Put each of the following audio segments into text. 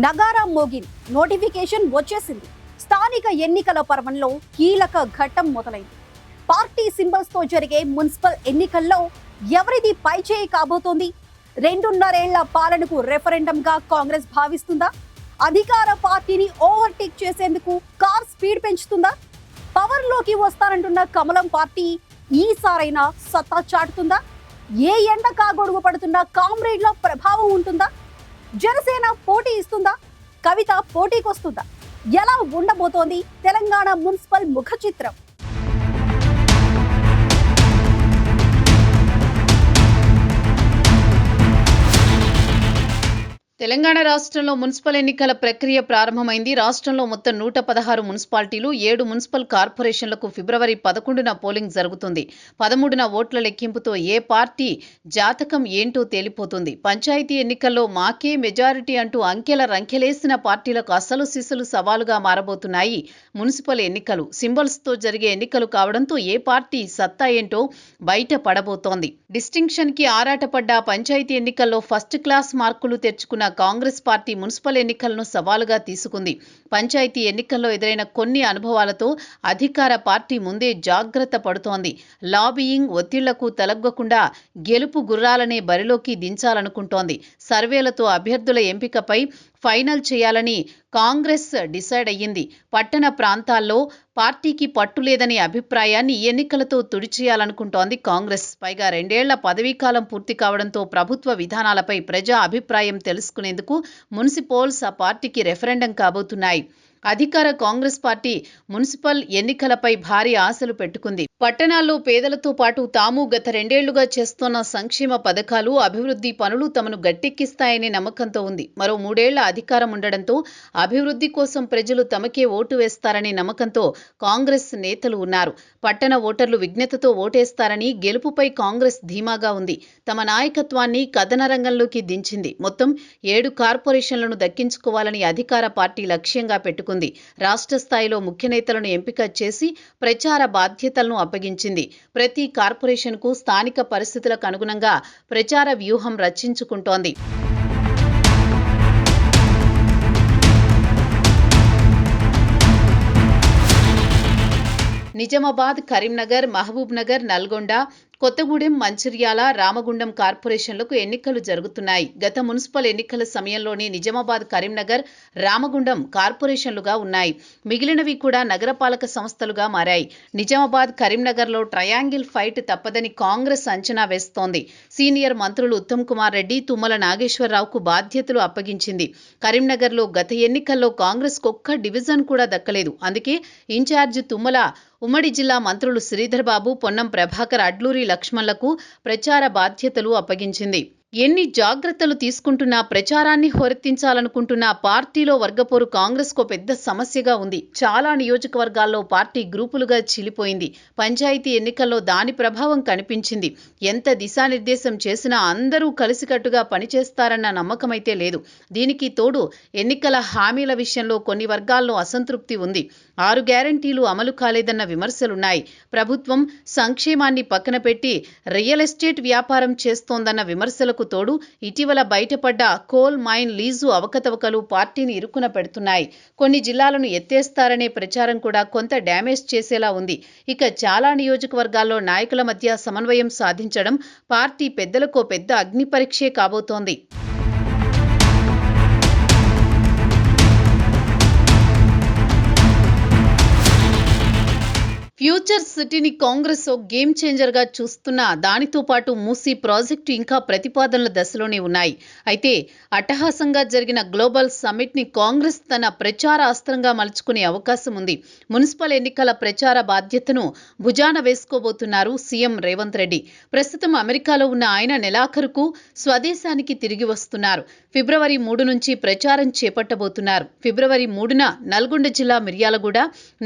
నగారా మోగిన్ notification వచ్చేసింది. స్థానిక ఎన్నికల పర్వంలో కీలక ఘట్టం మొదలైంది. పార్టీ సింబల్స్ తో జరిగే మున్సిపల్ ఎన్నికల్లో ఎవరిది పైచేయి కాబోతోంది? 2.5 ఏళ్ల పాలనకు రెఫరెండంగా కాంగ్రెస్ భావిస్తుందా? అధికార పార్టీని ఓవర్టేక్ చేసేందుకు కార్ స్పీడ్ పెంచుతుందా? పవర్లోకి వస్తానంటున్న కమలం పార్టీ ఈసారైనా సత్తా చాటుతుందా? ఏ ఎండ కాగొడుగు పడుతున్న కామ్రేడ్ల ప్రభావం ఉంటుందా? జనసేన పోటీ ఇస్తుందా? కవిత పోటీకొస్తుందా? ఎలా ఉండబోతోంది తెలంగాణ మున్సిపల్ ముఖ చిత్రం? తెలంగాణ రాష్ట్రంలో మున్సిపల్ ఎన్నికల ప్రక్రియ ప్రారంభమైంది. రాష్ట్రంలో మొత్తం 116 మున్సిపాలిటీలు, 7 మున్సిపల్ కార్పొరేషన్లకు ఫిబ్రవరి 11న పోలింగ్ జరుగుతుంది. 13న ఓట్ల లెక్కింపుతో ఏ పార్టీ జాతకం ఏంటో తేలిపోతుంది. పంచాయతీ ఎన్నికల్లో మాకే మెజారిటీ అంటూ అంకెల రంకెలేసిన పార్టీలకు అసలు సిసలు సవాలుగా మారబోతున్నాయి మున్సిపల్ ఎన్నికలు. సింబల్స్తో జరిగే ఎన్నికలు కావడంతో ఏ పార్టీ సత్తా ఏంటో బయట పడబోతోంది. డిస్టింక్షన్కి ఆరాటపడ్డ పంచాయతీ ఎన్నికల్లో ఫస్ట్ క్లాస్ మార్కులు తెచ్చుకున్న కాంగ్రెస్ పార్టీ మున్సిపల్ ఎన్నికలను సవాలుగా తీసుకుంది. పంచాయతీ ఎన్నికల్లో ఎదురైన కొన్ని అనుభవాలతో అధికార పార్టీ ముందే జాగ్రత్త పడుతోంది. లాబియింగ్ ఒత్తిళ్లకు తలగ్గకుండా గెలుపు గుర్రాలనే బరిలోకి దించాలనుకుంటోంది. సర్వేలతో అభ్యర్థుల ఎంపికపై ఫైనల్ చేయాలని కాంగ్రెస్ డిసైడ్ అయ్యింది. పట్టణ ప్రాంతాల్లో పార్టీకి పట్టులేదనే అభిప్రాయాన్ని ఈ ఎన్నికలతో తుడిచేయాలనుకుంటోంది కాంగ్రెస్. పైగా 2 ఏళ్ల పదవీకాలం పూర్తి కావడంతో ప్రభుత్వ విధానాలపై ప్రజా అభిప్రాయం తెలుసుకునేందుకు మున్సిపల్స్ ఆ పార్టీకి రెఫరెండం కాబోతున్నాయి. అధికార కాంగ్రెస్ పార్టీ మున్సిపల్ ఎన్నికలపై భారీ ఆశలు పెట్టుకుంది. పట్టణాల్లో పేదలతో పాటు తాము గత 2 ఏళ్లుగా చేస్తున్న సంక్షేమ పథకాలు, అభివృద్ధి పనులు తమను గట్టెక్కిస్తాయనే నమ్మకంతో ఉంది. మరో 3 ఏళ్ల అధికారం ఉండడంతో అభివృద్ధి కోసం ప్రజలు తమకే ఓటు వేస్తారనే నమ్మకంతో కాంగ్రెస్ నేతలు ఉన్నారు. పట్టణ ఓటర్లు విజ్ఞతతో ఓటేస్తారని గెలుపుపై కాంగ్రెస్ ధీమాగా ఉంది. తమ నాయకత్వాన్ని కథన రంగంలోకి దించింది. మొత్తం 7 కార్పొరేషన్లను దక్కించుకోవాలని అధికార పార్టీ లక్ష్యంగా పెట్టుకుంది. రాష్ట్ర స్థాయిలో ముఖ్య నేతలను ఎంపిక చేసి ప్రచార బాధ్యతలను అప్పగించింది. ప్రతి కార్పొరేషన్కు స్థానిక పరిస్థితులకు అనుగుణంగా ప్రచార వ్యూహం రచించుకుంటోంది. నిజామాబాద్, కరీంనగర్, మహబూబ్ నగర్, నల్గొండ, కొత్తగూడెం, మంచిర్యాల, రామగుండం కార్పొరేషన్లకు ఎన్నికలు జరుగుతున్నాయి. గత మున్సిపల్ ఎన్నికల సమయంలోనే నిజామాబాద్, కరీంనగర్, రామగుండం కార్పొరేషన్లుగా ఉన్నాయి. మిగిలినవి కూడా నగరపాలక సంస్థలుగా మారాయి. నిజామాబాద్, కరీంనగర్లో ట్రయాంగిల్ ఫైట్ తప్పదని కాంగ్రెస్ అంచనా వేస్తోంది. సీనియర్ మంత్రులు ఉత్తమ్ కుమార్ రెడ్డి, తుమ్మల నాగేశ్వరరావుకు బాధ్యతలు అప్పగించింది. కరీంనగర్లో గత ఎన్నికల్లో కాంగ్రెస్కు ఒక్క డివిజన్ కూడా దక్కలేదు. అందుకే ఇన్ఛార్జ్ తుమ్మల ఉమ్మడి జిల్లా మంత్రులు శ్రీధర్ బాబు, పొన్నం ప్రభాకర్, అడ్లూరి లక్ష్మణ్లకు ప్రచార బాధ్యతలు అప్పగించింది. ఎన్ని జాగ్రత్తలు తీసుకుంటున్నా ప్రచారాన్ని హోరెత్తించాలనుకుంటున్న పార్టీలో వర్గపోరు కాంగ్రెస్కు పెద్ద సమస్యగా ఉంది. చాలా నియోజకవర్గాల్లో పార్టీ గ్రూపులుగా చీలిపోయింది. పంచాయతీ ఎన్నికల్లో దాని ప్రభావం కనిపించింది. ఎంత దిశానిర్దేశం చేసినా అందరూ కలిసికట్టుగా పనిచేస్తారన్న నమ్మకమైతే లేదు. దీనికి తోడు ఎన్నికల హామీల విషయంలో కొన్ని వర్గాల్లో అసంతృప్తి ఉంది. 6 గ్యారంటీలు అమలు కాలేదన్న విమర్శలున్నాయి. ప్రభుత్వం సంక్షేమాన్ని పక్కన పెట్టి రియల్ ఎస్టేట్ వ్యాపారం చేస్తోందన్న విమర్శలకు తోడు ఇటీవల బయటపడ్డ కోల్ మైన్ లీజు అవకతవకలు పార్టీని ఇరుకున పెడుతున్నాయి. కొన్ని జిల్లాలను ఎత్తేస్తారనే ప్రచారం కూడా కొంత డ్యామేజ్ చేసేలా ఉంది. ఇక చాలా నియోజకవర్గాల్లో నాయకుల మధ్య సమన్వయం సాధించడం పార్టీ పెద్దలకో పెద్ద అగ్ని పరీక్షే కాబోతోంది. ఫ్యూచర్ సిటీని కాంగ్రెస్ ఓ గేమ్ చేంజర్గా చూస్తున్న దానితో పాటు మూసీ ప్రాజెక్టు ఇంకా ప్రతిపాదనల దశలోనే ఉన్నాయి. అయితే అట్టహాసంగా జరిగిన గ్లోబల్ సమ్మిట్ని కాంగ్రెస్ తన ప్రచార అస్త్రంగా మలుచుకునే అవకాశం ఉంది. మున్సిపల్ ఎన్నికల ప్రచార బాధ్యతను భుజాన వేసుకోబోతున్నారు సీఎం రేవంత్ రెడ్డి. ప్రస్తుతం అమెరికాలో ఉన్న ఆయన నెలాఖరుకు స్వదేశానికి తిరిగి వస్తున్నారు. ఫిబ్రవరి 3 నుంచి ప్రచారం చేపట్టబోతున్నారు. ఫిబ్రవరి 3న నల్గొండ జిల్లా మిర్యాలగూడ,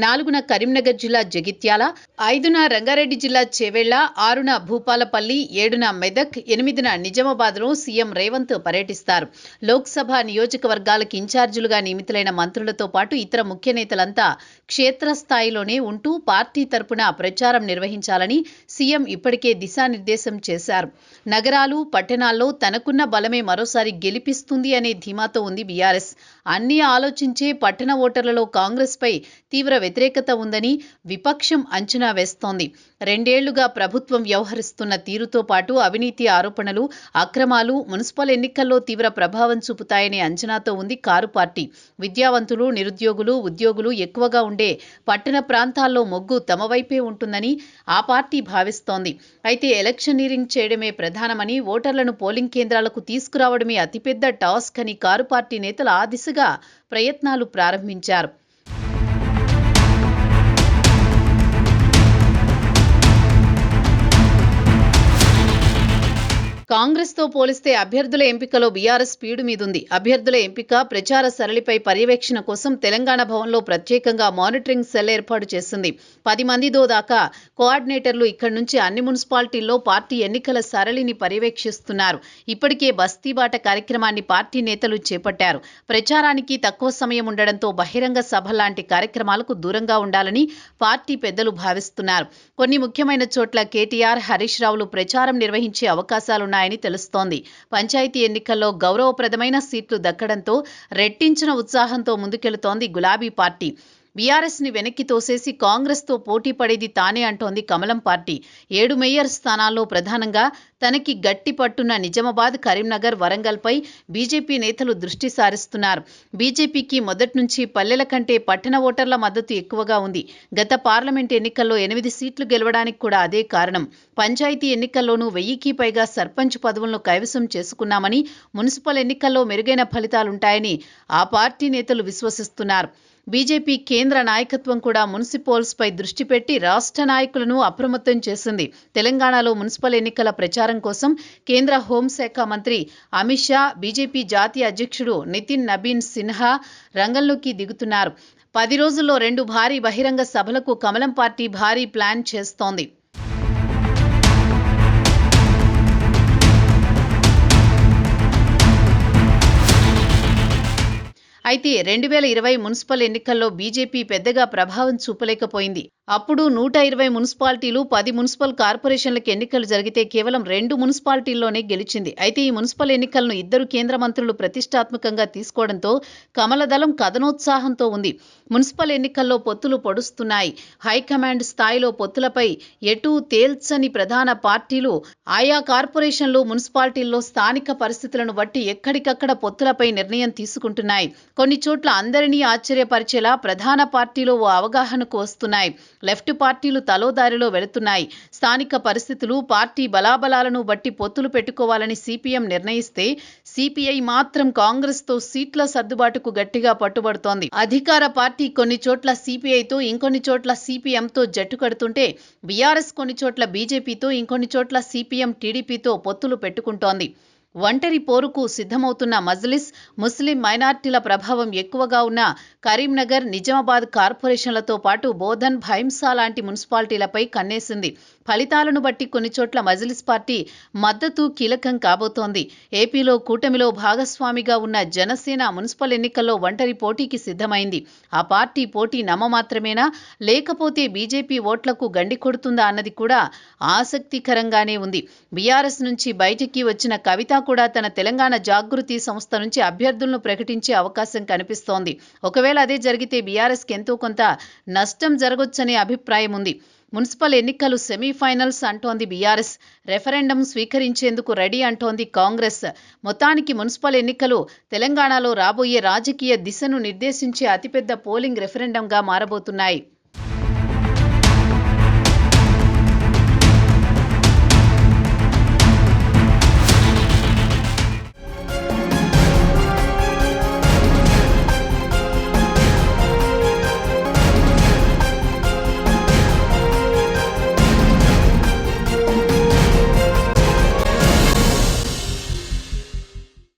4న కరీంనగర్ జిల్లా జగిత్యాల, జగిత్యాల, 5న రంగారెడ్డి జిల్లా చేవెళ్ల, 6న భూపాలపల్లి, 7న మెదక్, 8న నిజామాబాద్లో సీఎం రేవంత్ పర్యటిస్తారు. లోక్సభ నియోజకవర్గాలకు ఇన్ఛార్జీలుగా నియమితులైన మంత్రులతో పాటు ఇతర ముఖ్య నేతలంతా క్షేత్రస్థాయిలోనే ఉంటూ పార్టీ తరపున ప్రచారం నిర్వహించాలని సీఎం ఇప్పటికే దిశానిర్దేశం చేశారు. నగరాలు, పట్టణాల్లో తనకున్న బలమే మరోసారి గెలిపిస్తుంది అనే ధీమాతో ఉంది బీఆర్ఎస్. అన్నీ ఆలోచించే పట్టణ ఓటర్లలో కాంగ్రెస్పై తీవ్ర వ్యతిరేకత ఉందని విపక్షం అంచనా వేస్తోంది. 2 ఏళ్లుగా ప్రభుత్వం వ్యవహరిస్తున్న తీరుతో పాటు అవినీతి ఆరోపణలు, అక్రమాలు మున్సిపల్ ఎన్నికల్లో తీవ్ర ప్రభావం చూపుతాయనే అంచనాతో ఉంది కారు పార్టీ. విద్యావంతులు, నిరుద్యోగులు, ఉద్యోగులు ఎక్కువగా ఉండే పట్టణ ప్రాంతాల్లో మొగ్గు తమ వైపే ఉంటుందని ఆ పార్టీ భావిస్తోంది. అయితే ఎలక్షనీరింగ్ చేయడమే ప్రధానమని, ఓటర్లను పోలింగ్ కేంద్రాలకు తీసుకురావడమే అతిపెద్ద టాస్క్ అని కారు పార్టీ నేతలు ఆ దిశగా ప్రయత్నాలు ప్రారంభించారు. కాంగ్రెస్తో పోలిస్తే అభ్యర్థుల ఎంపికలో బీఆర్ఎస్ స్పీడు మీదుంది. అభ్యర్థుల ఎంపిక, ప్రచార సరళిపై పర్యవేక్షణ కోసం తెలంగాణ భవన్లో ప్రత్యేకంగా మానిటరింగ్ సెల్ ఏర్పాటు చేసింది. 10 మందితో దాకా కోఆర్డినేటర్లు ఇక్కడి నుంచి అన్ని మున్సిపాలిటీల్లో పార్టీ ఎన్నికల సరళిని పర్యవేక్షిస్తున్నారు. ఇప్పటికే బస్తీబాట కార్యక్రమాన్ని పార్టీ నేతలు చేపట్టారు. ప్రచారానికి తక్కువ సమయం ఉండడంతో బహిరంగ సభ లాంటి కార్యక్రమాలకు దూరంగా ఉండాలని పార్టీ పెద్దలు భావిస్తున్నారు. కొన్ని ముఖ్యమైన చోట్ల కేటీఆర్, హరీష్ రావులు ప్రచారం నిర్వహించే అవకాశాలున్నాయని తెలుస్తోంది. పంచాయతీ ఎన్నికల్లో గౌరవప్రదమైన సీట్లు దక్కడంతో రెట్టించిన ఉత్సాహంతో ముందుకెళుతోంది గులాబీ పార్టీ. బీఆర్ఎస్ ని వెనక్కి తోసేసి కాంగ్రెస్తో పోటీ పడేది తానే అంటోంది కమలం పార్టీ. 7 మేయర్ స్థానాల్లో ప్రధానంగా తనకి గట్టి పట్టున్న నిజామాబాద్, కరీంనగర్, వరంగల్పై బీజేపీ నేతలు దృష్టి సారిస్తున్నారు. బీజేపీకి మొదటి నుంచి పల్లెల కంటే పట్టణ ఓటర్ల మద్దతు ఎక్కువగా ఉంది. గత పార్లమెంట్ ఎన్నికల్లో 8 సీట్లు గెలవడానికి కూడా అదే కారణం. పంచాయతీ ఎన్నికల్లోనూ 1000కి పైగా సర్పంచ్ పదవులను కైవసం చేసుకున్నామని, మున్సిపల్ ఎన్నికల్లో మెరుగైన ఫలితాలుంటాయని ఆ పార్టీ నేతలు విశ్వసిస్తున్నారు. బీజేపీ కేంద్ర నాయకత్వం కూడా మున్సిపల్స్పై దృష్టి పెట్టి రాష్ట్ర నాయకులను అప్రమత్తం చేసింది. తెలంగాణలో మున్సిపల్ ఎన్నికల ప్రచారం కోసం కేంద్ర హోంశాఖ మంత్రి అమిత్ షా, బీజేపీ జాతీయ అధ్యక్షుడు నితిన్ నబీన్ సిన్హా రంగంలోకి దిగుతున్నారు. 10 రోజుల్లో 2 భారీ బహిరంగ సభలకు కమలం పార్టీ భారీ ప్లాన్ చేస్తోంది. అయితే 2020 మున్సిపల్ ఎన్నికల్లో బీజేపీ పెద్దగా ప్రభావం చూపలేకపోయింది. అప్పుడు 120 మున్సిపాలిటీలు, 10 మున్సిపల్ కార్పొరేషన్లకు ఎన్నికలు జరిగితే కేవలం 2 మున్సిపాలిటీల్లోనే గెలిచింది. అయితే ఈ మున్సిపల్ ఎన్నికలను 2 కేంద్ర మంత్రులు ప్రతిష్టాత్మకంగా తీసుకోవడంతో కమలదళం కథనోత్సాహంతో ఉంది. మున్సిపల్ ఎన్నికల్లో పొత్తులు పొడుస్తున్నాయి. హైకమాండ్ స్థాయిలో పొత్తులపై ఎటూ తేల్చని ప్రధాన పార్టీలు ఆయా కార్పొరేషన్లు, మున్సిపాలిటీల్లో స్థానిక పరిస్థితులను బట్టి ఎక్కడికక్కడ పొత్తులపై నిర్ణయం తీసుకుంటున్నాయి. కొన్ని చోట్ల అందరినీ ఆశ్చర్యపరిచేలా ప్రధాన పార్టీలు ఓ అవగాహనకు వస్తున్నాయి. లెఫ్ట్ పార్టీలు తలోదారిలో వెళుతున్నాయి. స్థానిక పరిస్థితులు, పార్టీ బలాబలాలను బట్టి పొత్తులు పెట్టుకోవాలని సిపిఎం నిర్ణయిస్తే సిపిఐ మాత్రం కాంగ్రెస్తో సీట్ల సర్దుబాటుకు గట్టిగా పట్టుబడుతోంది. అధికార పార్టీ కొన్ని చోట్ల సిపిఐతో, ఇంకొన్ని చోట్ల సిపిఎంతో జట్టు కడుతుంటే బీఆర్ఎస్ కొన్ని చోట్ల బీజేపీతో, ఇంకొన్ని చోట్ల సిపిఎం, టీడీపీతో పొత్తులు పెట్టుకుంటోంది. ఒంటరి పోరుకు సిద్ధమవుతున్న మజ్లిస్, ముస్లిం మైనార్టీల ప్రభావం ఎక్కువగా ఉన్న కరీంనగర్, నిజామాబాద్ కార్పొరేషన్లతో పాటు బోధన్, భైంసా లాంటి మున్సిపాలిటీలపై కన్నేసింది. ఫలితాలను బట్టి కొన్ని చోట్ల మజ్లిస్ పార్టీ మద్దతు కీలకం కాబోతోంది. ఏపీలో కూటమిలో భాగస్వామిగా ఉన్న జనసేన మున్సిపల్ ఎన్నికల్లో ఒంటరి పోటీకి సిద్ధమైంది. ఆ పార్టీ పోటీ నమ్మమాత్రమేనా, లేకపోతే బీజేపీ ఓట్లకు గండి కొడుతుందా అన్నది కూడా ఆసక్తికరంగానే ఉంది. బీఆర్ఎస్ నుంచి బయటికి వచ్చిన కవిత కూడా తన తెలంగాణ జాగృతి సంస్థ నుంచి అభ్యర్థులను ప్రకటించే అవకాశం కనిపిస్తోంది. ఒకవేళ అదే జరిగితే బీఆర్ఎస్కి ఎంతో కొంత నష్టం జరగొచ్చనే అభిప్రాయం ఉంది. మున్సిపల్ ఎన్నికలు సెమీఫైనల్స్ అంటోంది బీఆర్ఎస్. రెఫరెండం స్వీకరించేందుకు రెడీ అంటోంది కాంగ్రెస్. మొత్తానికి మున్సిపల్ ఎన్నికలు తెలంగాణలో రాబోయే రాజకీయ దిశను నిర్దేశించే అతిపెద్ద పోలింగ్ రెఫరెండంగా మారబోతున్నాయి.